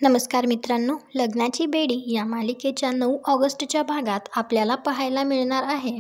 नमस्कार मित्रांनो, लग्नाची बेडी या मालिकेच्या 9 ऑगस्टच्या भागात आपल्याला पाहायला मिळणार आहे.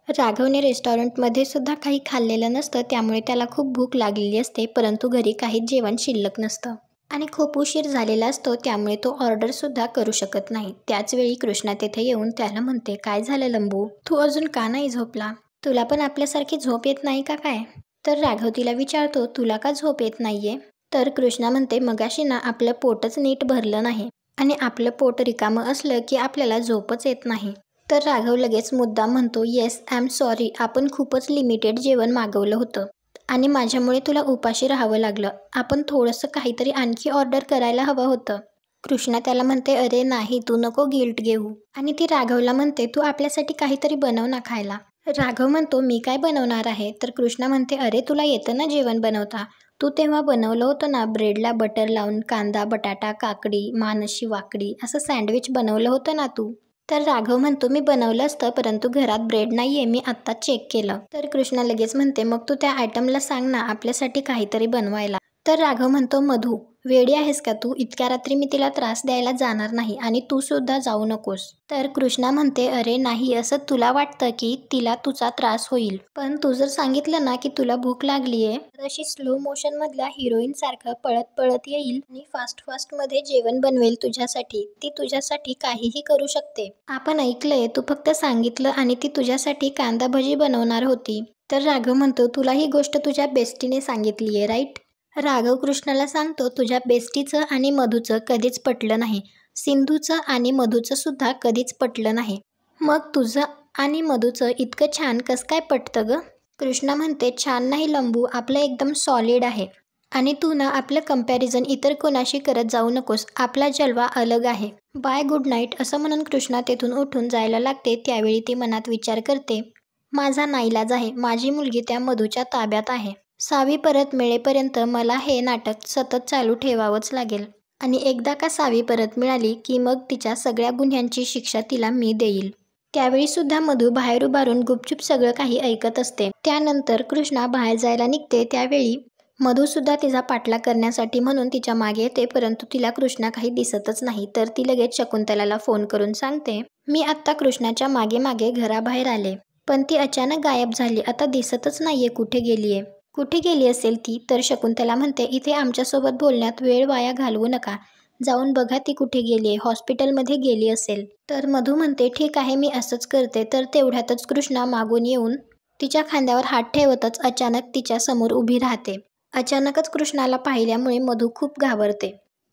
राघवने रेस्टॉरंटमध्ये सुद्धा काही खाल्लेलं नसतं, त्यामुळे त्याला खूप भूक लागलेली असते, परंतु घरी काहीच जेवण शिल्लक नसतं आणि खूप उशीर झालेला असतो, त्यामुळे तो ऑर्डरसुद्धा करू शकत नाही. त्याचवेळी कृष्णा तेथे येऊन त्याला म्हणते, काय झालं लंबू, तू अजून का नाही झोपला? तुला पण आपल्यासारखी झोप येत नाही का काय? तर राघव तिला विचारतो, तुला का झोप येत नाहीये? तर कृष्णा म्हणते, मगाशी ना आपलं पोटच नीट भरलं नाही आणि आपलं पोट रिकामं असलं की आपल्याला झोपच येत नाही. तर राघव लगेच मुद्दाम म्हणतो, येस आय एम सॉरी, आपण खूपच लिमिटेड जेवण मागवलं होतं आणि माझ्यामुळे तुला उपाशी राहावं लागलं. आपण थोडंसं काहीतरी आणखी ऑर्डर करायला हवं होतं. कृष्णा त्याला म्हणते, अरे नाही, तू नको गिल्ट घेऊ. आणि ती राघवला म्हणते, तू आपल्यासाठी काहीतरी बनव ना खायला. राघव म्हणतो, मी काय बनवणार आहे? तर कृष्णा म्हणते, अरे तुला येतं ना जेवण बनवता, तू तेव्हा बनवलं होतं ना, ब्रेडला बटर लावून कांदा बटाटा काकडी मानशी वाकडी असं सँडविच बनवलं होतं ना तू. तर राघव म्हणतो, मी बनवलं असतं, परंतु घरात ब्रेड नाहीये, मी आत्ता चेक केलं. तर कृष्णा लगेच म्हणते, मग तू त्या आयटमला सांग ना आपल्यासाठी काहीतरी बनवायला. तर राघव म्हणतो, मधू वेडी आहेस का तू? इतक्या रात्री मी तिला त्रास द्यायला जाणार नाही आणि तू सुद्धा जाऊ नकोस. तर कृष्णा म्हणते, अरे नाही, असं तुला वाटतं की तिला तुझा त्रास होईल, पण तू जर सांगितलं ना की तुला भूक लागलीये तर अशी स्लो मोशन मधल्या हिरोईन सारखं पळत पळत येईल आणि फास्ट मध्ये जेवण बनवेल तुझ्यासाठी. ती तुझ्यासाठी काहीही करू शकते. आपण ऐकलंय, तू फक्त सांगितलं आणि ती तुझ्यासाठी कांदा भजी बनवणार होती. तर राघव म्हणतो, तुला ही गोष्ट तुझ्या बेस्टीने सांगितलीये राईट? राघव कृष्णाला सांगतो, तुझ्या बेस्टीचं आणि मधूचं कधीच पटलं नाही, सिंधूचं आणि मधूचं सुद्धा कधीच पटलं नाही, मग तुझं आणि मधूचं इतकं छान कसं काय पटतं ग? कृष्णा म्हणते, छान नाही लंबू, आपलं एकदम सॉलिड आहे आणि तू ना आपलं कंपॅरिझन इतर कोणाशी करत जाऊ नकोस, आपला जलवा अलग आहे. बाय गुड नाईट असं म्हणून कृष्णा तेथून उठून जायला लागते. त्यावेळी ती मनात विचार करते, माझा नाईलाज आहे, माझी मुलगी त्या मधूच्या ताब्यात आहे. सावी परत मिळेपर्यंत मला हे नाटक सतत चालू ठेवावंच लागेल आणि एकदा का सावी परत मिळाली की मग तिच्या सगळ्या गुन्ह्यांची शिक्षा तिला मी देईल. त्यावेळी सुद्धा मधू बाहेर उभारून गुपचूप सगळं काही ऐकत असते. त्यानंतर कृष्णा बाहेर जायला निघते. त्यावेळी मधू सुद्धा तिचा पाठलाग करण्यासाठी म्हणून तिच्या मागे येते, परंतु तिला कृष्णा काही दिसतच नाही. तर ती लगेच शकुंतलाला फोन करून सांगते, मी आत्ता कृष्णाच्या मागे मागे घराबाहेर आले, पण ती अचानक गायब झाली, आता दिसतच नाहीये, कुठे गेलीये? कुठे गेली असेल ती? तर शकुंतला म्हणते, इथे आमच्यासोबत बोलण्यात वेळ वाया घालवू नका, जाऊन बघा ती कुठे गेलीये, हॉस्पिटलमध्ये गेली असेल. तर मधू म्हणते, ठीक आहे, मी असंच करते. तर तेवढ्यातच कृष्णा मागून येऊन तिच्या खांद्यावर हात ठेवतच अचानक तिच्या समोर उभी राहते. अचानकच कृष्णाला पाहिल्यामुळे मधू खूप घाबरते.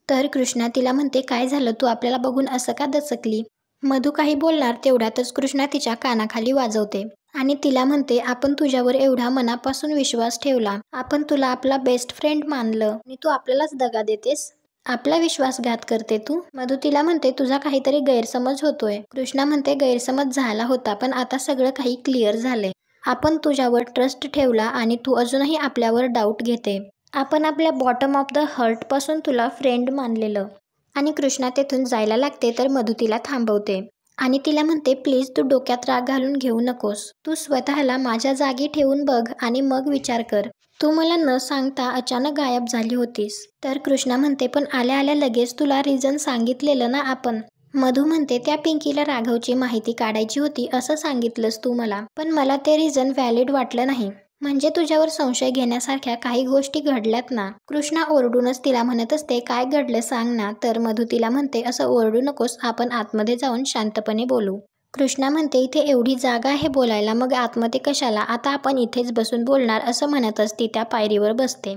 तर कृष्णा तिला म्हणते, काय झालं, तू आपल्याला बघून असं का दचकली? मधू काही बोलणार तेवढ्यातच कृष्णा तिच्या कानाखाली वाजवते आणि तिला म्हणते, आपण तुझ्यावर एवढा मनापासून विश्वास ठेवला, आपण तुला आपला बेस्ट फ्रेंड मानलं आणि तू आपल्यालाच दगा देतेस, आपला विश्वासघात करते तू. मधू तिला म्हणते, तुझा काहीतरी गैरसमज होतोय. कृष्णा म्हणते, गैरसमज झाला होता, पण आता सगळं काही क्लिअर झालंय. आपण तुझ्यावर ट्रस्ट ठेवला आणि तू अजूनही आपल्यावर डाऊट घेते. आपण आपल्या बॉटम ऑफ द हर्ट पासून तुला फ्रेंड मानलेलं. आणि कृष्णा तेथून जायला लागते. तर मधू तिला थांबवते आणि तिला म्हणते, प्लीज तू डोक्यात राग घालून घेऊ नकोस, तू स्वतःला माझ्या जागी ठेवून बघ आणि मग विचार कर, तू मला न सांगता अचानक गायब झाली होतीस. तर कृष्णा म्हणते, पण आल्या आल्या लगेच तुला रिझन सांगितलेलं ना आपण. मधू म्हणते, त्या पिंकीला राघवची माहिती काढायची होती असं सांगितलंस तू मला, पण मला ते रिझन व्हॅलिड वाटलं नाही. म्हणजे तुझ्यावर संशय घेण्यासारख्या काही गोष्टी घडल्यात ना? कृष्णा ओरडूनच तिला म्हणत असते, काय घडलं सांग ना. तर मधू तिला म्हणते, असं ओरडू नकोस, आपण आतमध्ये जाऊन शांतपणे बोलू. कृष्णा म्हणते, इथे एवढी जागा आहे बोलायला, मग आतमध्ये कशाला, आता आपण इथेच बसून बोलणार असं म्हणतच ती त्या पायरीवर बसते.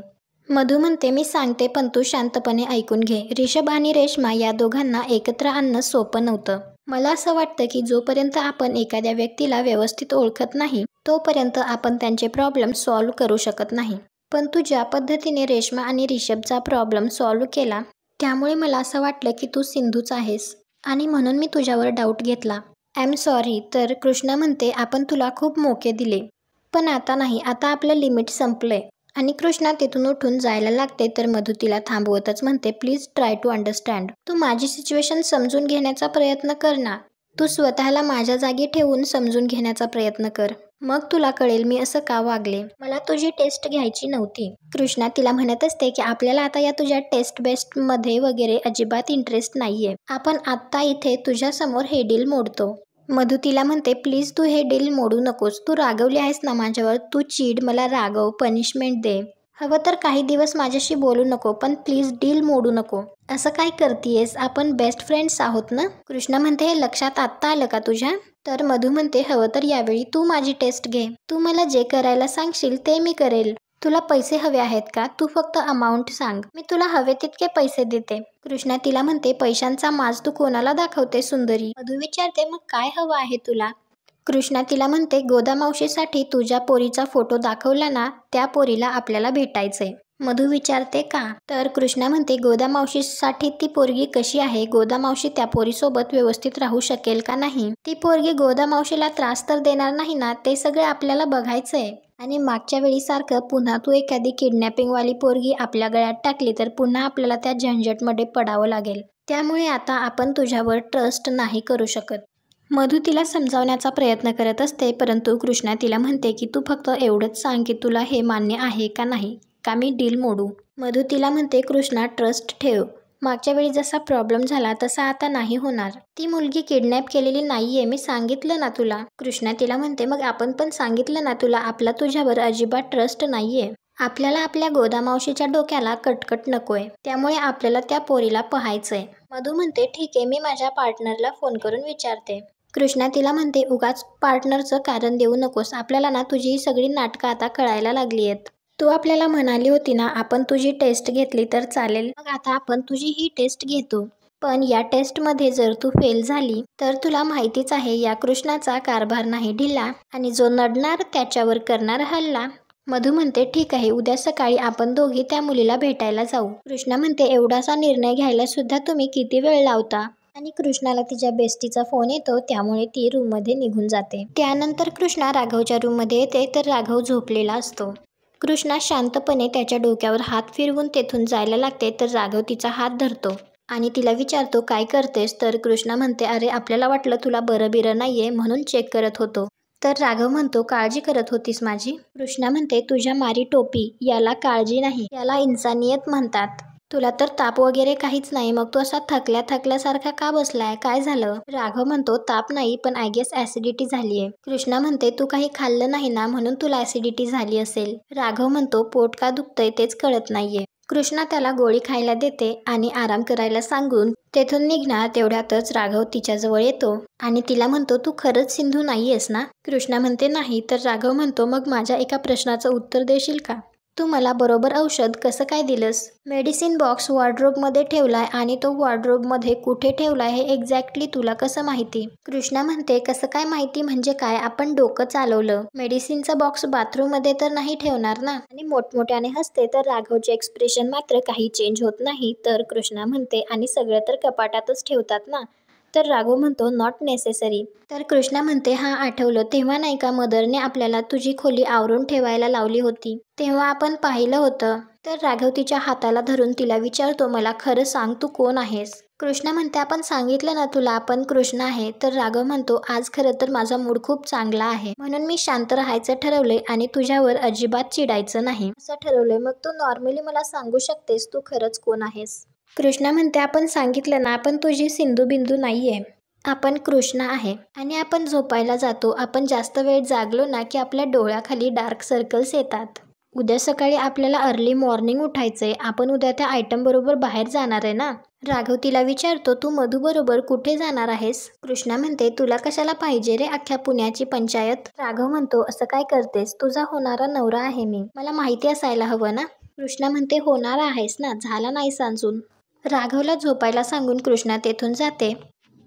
मधू म्हणते, मी सांगते पण तू शांतपणे ऐकून घे. रिषभ आणि रेश्मा या दोघांना एकत्र आणणं सोपं नव्हतं. मला असं वाटतं की जोपर्यंत आपण एखाद्या व्यक्तीला व्यवस्थित ओळखत नाही तोपर्यंत आपण त्यांचे प्रॉब्लेम सॉल्व्ह करू शकत नाही. पण तू ज्या पद्धतीने रेश्मा आणि रिषभचा प्रॉब्लेम सॉल्व्ह केला, त्यामुळे मला असं वाटलं की तू सिंधूच आहेस आणि म्हणून मी तुझ्यावर डाऊट घेतला. I am sorry. तर कृष्णा म्हणते, आपण तुला खूप मोके दिले, पण आता नाही, आता आपलं लिमिट संपलंय. आणि कृष्णा तिथून उठून जायला लागते. तर मधू तिला थांबवतच म्हणते, प्लीज ट्राय टू अंडरस्टँड, तू माझी सिच्युएशन समजून घेण्याचा प्रयत्न कर ना, तू स्वतःला माझ्या जागी ठेवून समजून घेण्याचा प्रयत्न कर. मग तुला कळेल मी असं का वागले. मला तुझी टेस्ट घ्यायची नव्हती. कृष्णा तिला म्हणत असते की आपल्याला आता या तुझ्या टेस्ट बेस्ट मध्ये वगैरे अजिबात इंटरेस्ट नाहीये. आपण आत्ता इथे तुझ्या समोर हे डील मोडतो. मधू तिला म्हणते प्लीज तू हे डील मोडू नकोस. तू रागवली आहेस ना माझ्यावर, तू चीड, मला रागव, पनिशमेंट दे. हवं तर काही दिवस माझ्याशी बोलू नको, पण प्लीज डील मोडू नको. असं काय करतीयेस, आपण बेस्ट फ्रेंड्स आहोत ना. कृष्णा म्हणते हे लक्षात आत्ता आलं का तुझ्या. तर मधू म्हणते हवं तर यावेळी तू माझी टेस्ट घे. तू मला जे करायला सांगशील ते मी करेल. तुला पैसे हवे आहेत का, तू फक्त अमाऊंट सांग, मी तुला हवे तितके पैसे देते. कृष्णा तिला म्हणते पैशांचा माज तू कोणाला दाखवते सुंदरी. मधू विचारते मग काय हवं आहे तुला. कृष्णा तिला म्हणते गोदामावशीसाठी तुझ्या पोरीचा फोटो दाखवला ना, त्या पोरीला आपल्याला भेटायचंय. मधू विचारते का. तर कृष्णा म्हणते गोदामावशीसाठी ती पोरगी कशी आहे, गोदामावशी त्या पोरीसोबत व्यवस्थित राहू शकेल का नाही, ती पोरगी गोदामावशीला त्रास तर देणार नाही ना, ते सगळे आपल्याला बघायचंय. आणि मागच्या वेळीसारखं पुन्हा तू एखादी किडनॅपिंगवाली पोरगी आपल्या गळ्यात टाकली तर पुन्हा आपल्याला त्या झंझटमध्ये पडावं लागेल. त्यामुळे आता आपण तुझ्यावर ट्रस्ट नाही करू शकत. मधू तिला समजावण्याचा प्रयत्न करत असते, परंतु कृष्णा तिला म्हणते की तू फक्त एवढंच सांग की तुला हे मान्य आहे का नाही, का मी डील मोडू. मधू तिला म्हणते कृष्णा ट्रस्ट ठेव, मागच्या वेळी जसा प्रॉब्लेम झाला तसा आता नाही होणार. ती मुलगी किडनॅप केलेली नाहीये, मी सांगितलं ना तुला. कृष्णा तिला म्हणते मग आपण पण सांगितलं ना तुला, आपला तुझ्यावर अजिबात ट्रस्ट नाहीये. आपल्याला आपल्या गोदामावशीच्या डोक्याला कटकट नकोय, त्यामुळे आपल्याला त्या पोरीला पाहायचंय. मधू म्हणते ठीक आहे, मी माझ्या पार्टनरला फोन करून विचारते. कृष्णा तिला म्हणते उगाच पार्टनरचं कारण देऊ नकोस, आपल्याला ना तुझी ही सगळी नाटकं आता कळायला लागली आहेत. तू आपल्याला म्हणाली होती ना आपण तुझी टेस्ट घेतली तर चालेल, मग आता आपण तुझी ही टेस्ट घेतो. पण या टेस्टमध्ये जर तू फेल झाली तर तुला माहितीच आहे या कृष्णाचा कारभार नाही ढिला, आणि जो नडणार त्याच्यावर करणार हल्ला. मधू म्हणते ठीक आहे, उद्या सकाळी आपण दोघी त्या मुलीला भेटायला जाऊ. कृष्णा म्हणते एवढासा निर्णय घ्यायला सुद्धा तुम्ही किती वेळ लावता. आणि कृष्णाला तिच्या बेस्टीचा फोन येतो, त्यामुळे ती रूममध्ये निघून जाते. त्यानंतर कृष्णा राघवच्या रूममध्ये येते तर राघव झोपलेला असतो. कृष्णा शांतपणे त्याच्या डोक्यावर हात फिरवून तेथून जायला लागते तर राघव तिचा हात धरतो आणि तिला विचारतो काय करतेस. तर कृष्णा म्हणते अरे आपल्याला वाटलं तुला बरं बिरं नाहीये म्हणून चेक करत होतो. तर राघव म्हणतो काळजी करत होतीस माझी. कृष्णा म्हणते तुझ्या मारी टोपी, याला काळजी नाही, याला इन्सानियत म्हणतात. तुला तर ताप वगैरे काहीच नाही, मग तू असा थकल्यासारखा का बसलाय, काय झालं. राघव म्हणतो ताप नाही, पण आय गेस ऍसिडिटी झालीये. कृष्णा म्हणते तू काही खाल्लं नाही ना म्हणून तुला ऍसिडिटी झाली असेल. राघव म्हणतो पोट का दुखतंय तेच कळत नाहीये. कृष्णा त्याला गोळी खायला देते आणि आराम करायला सांगून तेथून निघणार. तेवढ्यातच राघव तिच्याजवळ येतो आणि तिला म्हणतो तू खरंच सिंधू नाहीयेस ना. कृष्णा म्हणते नाही. तर राघव म्हणतो मग माझ्या एका प्रश्नाचं उत्तर देशील का. तू मला बरोबर औषध कसं काय दिलंस. मेडिसिन बॉक्स वॉर्डरोबमध्ये ठेवलाय आणि तो वॉर्डरोबमध्ये कुठे ठेवलाय हे एक्झॅक्टली तुला कसं माहिती. कृष्णा म्हणते कसं काय माहिती म्हणजे काय, आपण डोकं चालवलं. मेडिसिनचा बॉक्स बाथरूममध्ये तर नाही ठेवणार ना. आणि मोठमोठ्याने हसते तर राघवचे एक्सप्रेशन मात्र काही चेंज होत नाही. तर कृष्णा म्हणते आणि सगळं तर कपाटातच ठेवतात ना. तर राघव म्हणतो नॉट नेसेसरी. तर कृष्णा म्हणते हा आठवलं, तेव्हा नाही का मदरने आपल्याला तुझी खोली आवरून ठेवायला लावली होती, तेव्हा आपण पाहिलं होतं. तर राघव तिच्या हाताला धरून तिला विचारतो मला खरं सांग तू कोण आहेस. कृष्णा म्हणते आपण सांगितलं ना तुला आपण कृष्णा आहे. तर राघव म्हणतो आज खरं तर माझा मूड खूप चांगला आहे म्हणून मी शांत राहायचं ठरवलंय आणि तुझ्यावर अजिबात चिडायचं नाही असं ठरवलंय. मग तू नॉर्मली मला सांगू शकतेस तू खरंच कोण आहेस. कृष्णा म्हणते आपण सांगितलं ना आपण तुझी सिंधू बिंदू नाहीये, आपण कृष्णा आहे. आणि आपण झोपायला जातो, आपण जास्त वेळ जागलो ना की आपल्या डोळ्याखाली डार्क सर्कल्स येतात. उद्या सकाळी आपल्याला अर्ली मॉर्निंग उठायचंय, आपण उद्या त्या आयटम बरोबर बाहेर जाणार आहे ना. राघव तिला विचारतो तू मधू बरोबर कुठे जाणार आहेस. कृष्णा म्हणते तुला कशाला पाहिजे रे अख्ख्या पुण्याची पंचायत. राघव म्हणतो असं काय करतेस, तुझा होणारा नवरा आहे मी, मला माहिती असायला हवं ना. कृष्णा म्हणते होणार आहेस ना, झाला नाही सांजून. राघवला झोपायला सांगून कृष्णा तेथून जाते.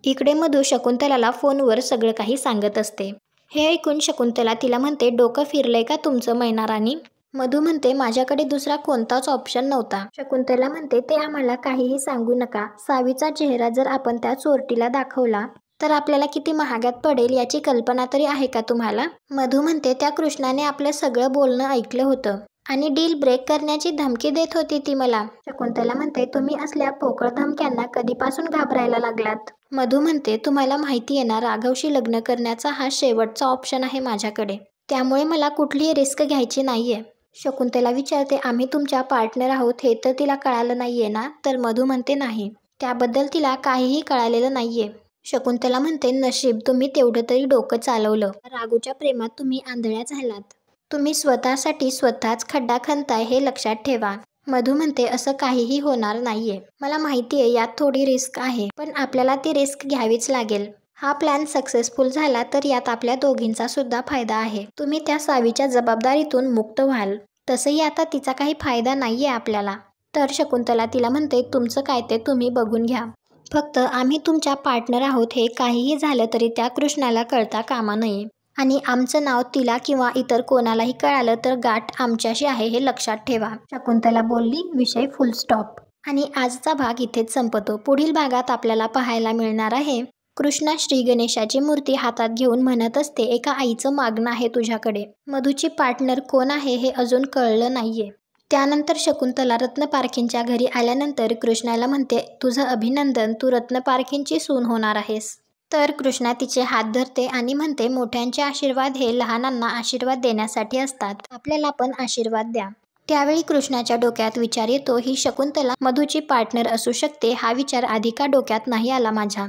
इकडे मधू शकुंतलाला फोनवर सगळं काही सांगत असते. हे ऐकून शकुंतला तिला म्हणते डोकं फिरलंय का तुमचं मैनाराणी. मधू म्हणते माझ्याकडे दुसरा कोणताच ऑप्शन नव्हता. शकुंतला म्हणते ते आम्हाला काहीही सांगू नका, सावीचा चेहरा जर आपण त्या चोरटीला दाखवला तर आपल्याला किती महागात पडेल याची कल्पना तरी आहे का तुम्हाला. मधू म्हणते त्या कृष्णाने आपलं सगळं बोलणं ऐकलं होतं आणि डील ब्रेक करण्याची धमकी देत होती ती मला. शकुंतला म्हणते तुम्ही असल्या पोकळ धमक्यांना कधीपासून घाबरायला लागलात. मधू म्हणते तुम्हाला माहिती आहे ना राघवशी लग्न करण्याचा हा शेवटचा ऑप्शन आहे माझ्याकडे. त्यामुळे मला कुठलीही रिस्क घ्यायची नाहीये. शकुंतला विचारते, आम्ही तुमच्या पार्टनर आहोत हे तर तिला कळालं नाहीये ना? तर मधू म्हणते नाही, त्याबद्दल तिला काहीही कळालेलं नाहीये. शकुंतला म्हणते, नशीब तुम्ही तेवढं तरी डोकं चालवलं. राघूच्या प्रेमात तुम्ही आंधळ्या झालात. तुम्ही स्वतःसाठी स्वतःच खड्डा खणताय हे लक्षात ठेवा. मधू म्हणते, असं काहीही होणार नाहीये. मला माहितीये यात थोडी रिस्क आहे, पण आपल्याला ती रिस्क घ्यावीच लागेल. हा प्लॅन सक्सेसफुल झाला तर यात आपल्या दोघींचा सुद्धा फायदा आहे. तुम्ही त्या सावीच्या जबाबदारीतून मुक्त व्हाल. तसंही आता तिचा काही फायदा नाहीये आपल्याला. तर शकुंतला तिला म्हणते, तुमचं काय ते तुम्ही बघून घ्या. फक्त आम्ही तुमच्या पार्टनर आहोत हे काहीही झालं तरी त्या कृष्णाला कळता कामा नये. आणि आमचं नाव तिला किंवा इतर कोणालाही कळालं तर गाठ आमच्याशी आहे हे लक्षात ठेवा. शकुंतला बोलली, विषय फुल स्टॉप. आणि आजचा भाग इथेच संपतो. पुढील भागात आपल्याला पाहायला मिळणार आहे, कृष्णा श्री गणेशाची मूर्ती हातात घेऊन म्हणत असते, एका आईचं मागणं आहे तुझ्याकडे. मधूची पार्टनर कोण आहे हे अजून कळलं नाहीये. त्यानंतर शकुंतला रत्नपारखींच्या घरी आल्यानंतर कृष्णाला म्हणते, तुझं अभिनंदन, तू रत्नपारखींची सून होणार आहेस. तर कृष्णा तिचे हात धरते आणि म्हणते, मोठ्यांचे आशीर्वाद हे लहानांना आशीर्वाद देण्यासाठी असतात. आपल्याला पण आशीर्वाद द्या. त्यावेळी कृष्णाच्या डोक्यात विचार येतो, ही शकुंतला मधूची पार्टनर असू शकते. हा विचार आधी का डोक्यात नाही आला माझ्या.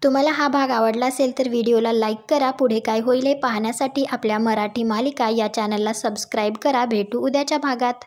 तुम्हाला हा भाग आवडला असेल तर व्हिडिओला लाईक करा. पुढे काय होईल हे पाहण्यासाठी आपल्या मराठी मालिका या चॅनलला सबस्क्राईब करा. भेटू उद्याच्या भागात.